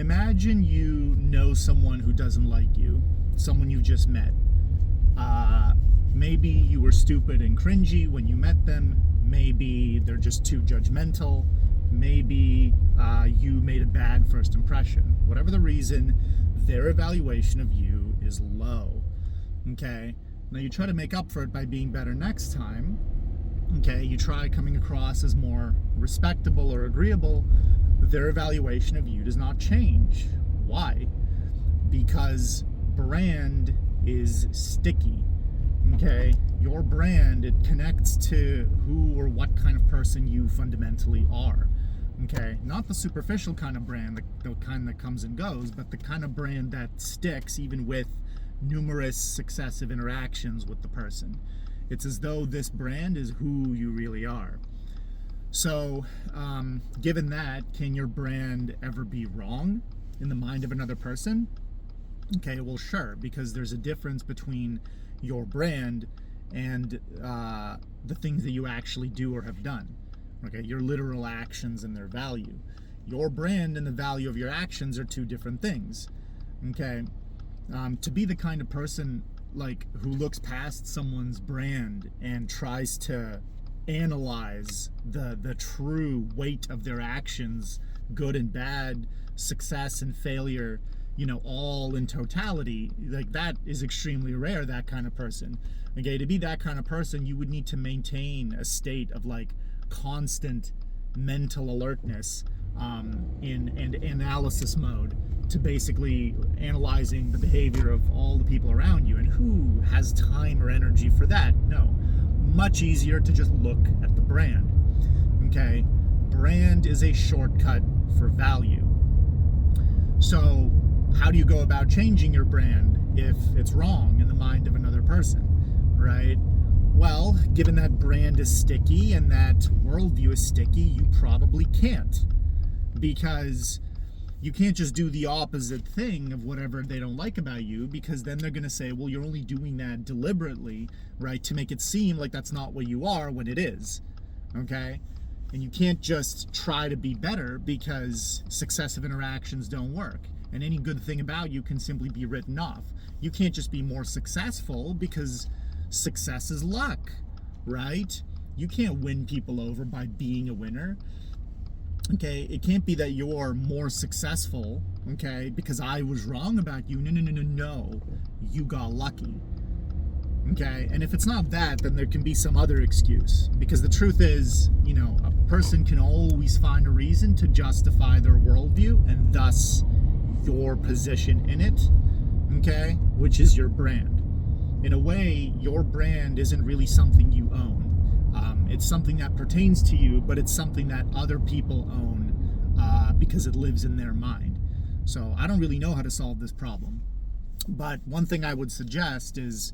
Imagine you know someone who doesn't like you, someone you just met. Maybe you were stupid and cringy when you met them. Maybe they're just too judgmental. Maybe you made a bad first impression. Whatever the reason, their evaluation of you is low. Okay? Now you try to make up for it by being better next time. Okay? You try coming across as more respectable or agreeable. Their evaluation of you does not change. Why? Because brand is sticky. Okay, your brand, it connects to who or what kind of person you fundamentally are. Okay, not the superficial kind of brand, the kind that comes and goes, but the kind of brand that sticks even with numerous successive interactions with the person. It's as though this brand is who you really are. So, given that, can your brand ever be wrong in the mind of another person? Okay, well, sure, because there's a difference between your brand and the things that you actually do or have done. Okay, your literal actions and their value. Your brand and the value of your actions are two different things. Okay, to be the kind of person like who looks past someone's brand and tries to analyze the true weight of their actions, good and bad, success and failure, all in totality, like that is extremely rare, that kind of person. Okay, to be that kind of person, you would need to maintain a state of like constant mental alertness in analysis mode to basically analyzing the behavior of all the people around you. And who has time or energy for that? No. Much easier to just look at the brand. Okay, brand is a shortcut for value. So how do you go about changing your brand if it's wrong in the mind of another person, right? Well, given that brand is sticky and that worldview is sticky, you probably can't, because you can't just do the opposite thing of whatever they don't like about you, because then they're going to say, well, you're only doing that deliberately, right, to make it seem like that's not what you are when it is, okay? And you can't just try to be better, because successive interactions don't work. And any good thing about you can simply be written off. You can't just be more successful, because success is luck, right? You can't win people over by being a winner. Okay, it can't be that you're more successful, okay, because I was wrong about you. No. You got lucky. Okay, and if it's not that, then there can be some other excuse. Because the truth is, a person can always find a reason to justify their worldview and thus your position in it, okay, which is your brand. In a way, your brand isn't really something you own. It's something that pertains to you, but it's something that other people own because it lives in their mind. So I don't really know how to solve this problem. But one thing I would suggest is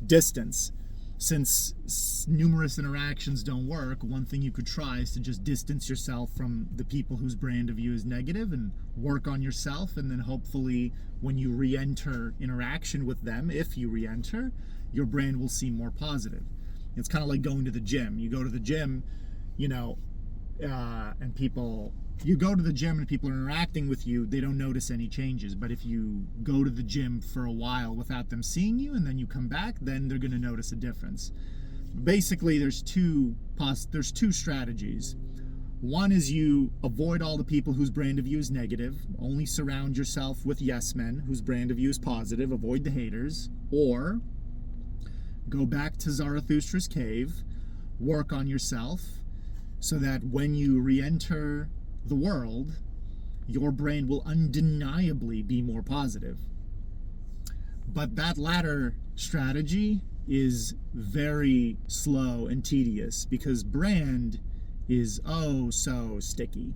distance. Since numerous interactions don't work, one thing you could try is to just distance yourself from the people whose brand of you is negative and work on yourself, and then hopefully when you re-enter interaction with them, if you re-enter, your brand will seem more positive. It's kind of like going to the gym. You go to the gym, and people are interacting with you, they don't notice any changes. But if you go to the gym for a while without them seeing you and then you come back, then they're going to notice a difference. Basically, there's two strategies. One is you avoid all the people whose brand of you is negative, only surround yourself with yes men whose brand of you is positive, avoid the haters, or go back to Zarathustra's cave, work on yourself, so that when you re-enter the world, your brand will undeniably be more positive. But that latter strategy is very slow and tedious, because brand is oh so sticky.